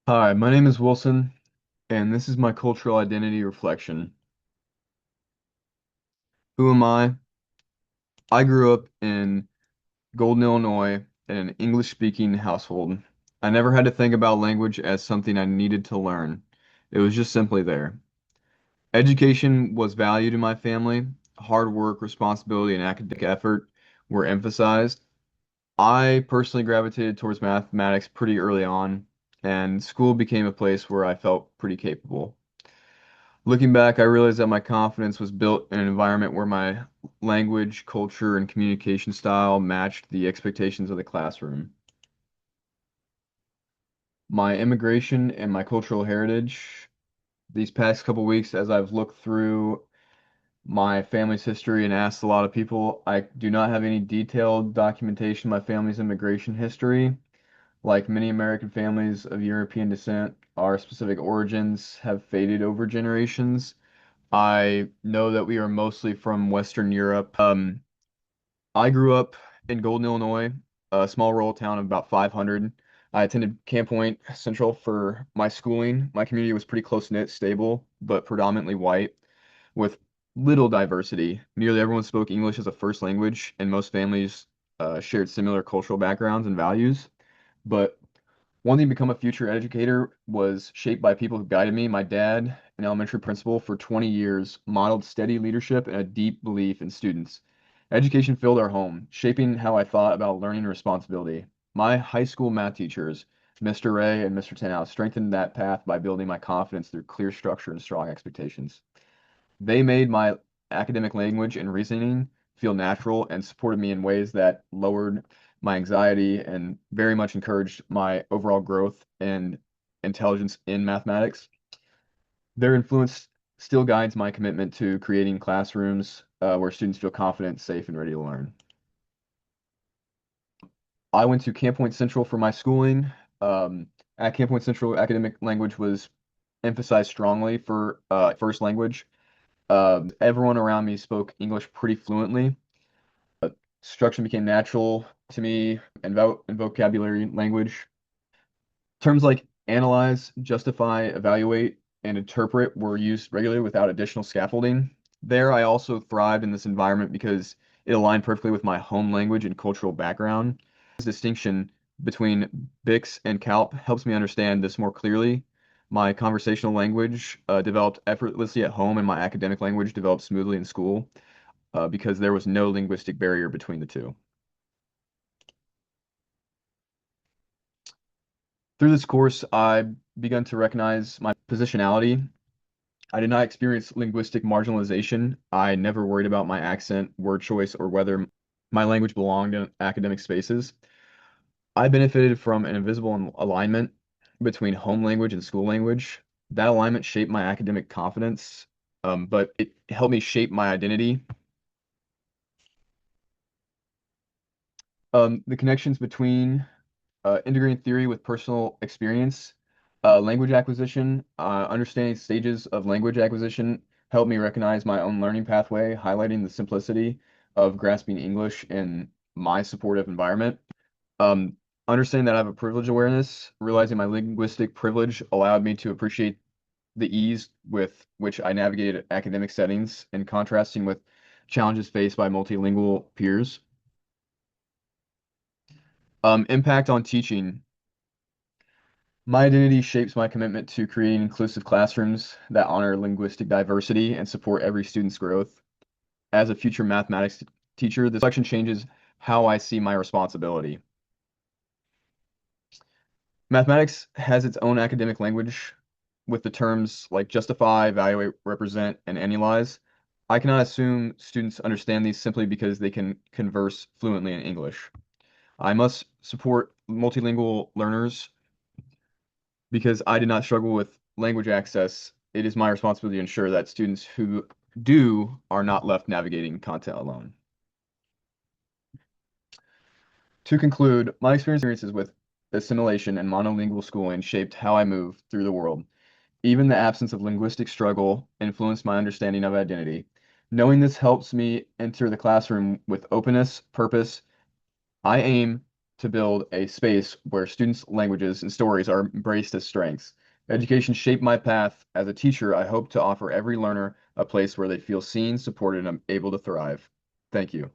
Hi, my name is Wilson, and this is my cultural identity reflection. Who am I? I grew up in Golden, Illinois, in an English-speaking household. I never had to think about language as something I needed to learn. It was just simply there. Education was valued in my family. Hard work, responsibility, and academic effort were emphasized. I personally gravitated towards mathematics pretty early on, and school became a place where I felt pretty capable. Looking back, I realized that my confidence was built in an environment where my language, culture, and communication style matched the expectations of the classroom. My immigration and my cultural heritage, these past couple weeks, as I've looked through my family's history and asked a lot of people, I do not have any detailed documentation of my family's immigration history. Like many American families of European descent, our specific origins have faded over generations. I know that we are mostly from Western Europe. I grew up in Golden, Illinois, a small rural town of about 500. I attended Camp Point Central for my schooling. My community was pretty close-knit, stable, but predominantly white, with little diversity. Nearly everyone spoke English as a first language, and most families shared similar cultural backgrounds and values. But wanting to become a future educator was shaped by people who guided me. My dad, an elementary principal for 20 years, modeled steady leadership and a deep belief in students. Education filled our home, shaping how I thought about learning and responsibility. My high school math teachers, Mr. Ray and Mr. Tenow, strengthened that path by building my confidence through clear structure and strong expectations. They made my academic language and reasoning feel natural and supported me in ways that lowered my anxiety and very much encouraged my overall growth and intelligence in mathematics. Their influence still guides my commitment to creating classrooms where students feel confident, safe, and ready to learn. I went to Camp Point Central for my schooling. Um, at Camp Point Central, academic language was emphasized strongly for first language. Everyone around me spoke English pretty fluently. Structure became natural to me, and vocabulary language. Terms like analyze, justify, evaluate, and interpret were used regularly without additional scaffolding. There, I also thrived in this environment because it aligned perfectly with my home language and cultural background. This distinction between BICS and CALP helps me understand this more clearly. My conversational language developed effortlessly at home, and my academic language developed smoothly in school because there was no linguistic barrier between the two. Through this course, I begun to recognize my positionality. I did not experience linguistic marginalization. I never worried about my accent, word choice, or whether my language belonged in academic spaces. I benefited from an invisible alignment between home language and school language. That alignment shaped my academic confidence, but it helped me shape my identity. The connections between integrating theory with personal experience, language acquisition, understanding stages of language acquisition helped me recognize my own learning pathway, highlighting the simplicity of grasping English in my supportive environment. Um, Understanding that I have a privilege awareness, realizing my linguistic privilege allowed me to appreciate the ease with which I navigated academic settings and contrasting with challenges faced by multilingual peers. Impact on teaching. My identity shapes my commitment to creating inclusive classrooms that honor linguistic diversity and support every student's growth. As a future mathematics teacher, this section changes how I see my responsibility. Mathematics has its own academic language with the terms like justify, evaluate, represent, and analyze. I cannot assume students understand these simply because they can converse fluently in English. I must support multilingual learners because I did not struggle with language access. It is my responsibility to ensure that students who do are not left navigating content alone. To conclude, my experiences with assimilation and monolingual schooling shaped how I move through the world. Even the absence of linguistic struggle influenced my understanding of identity. Knowing this helps me enter the classroom with openness, purpose. I aim to build a space where students' languages and stories are embraced as strengths. Education shaped my path. As a teacher, I hope to offer every learner a place where they feel seen, supported, and able to thrive. Thank you.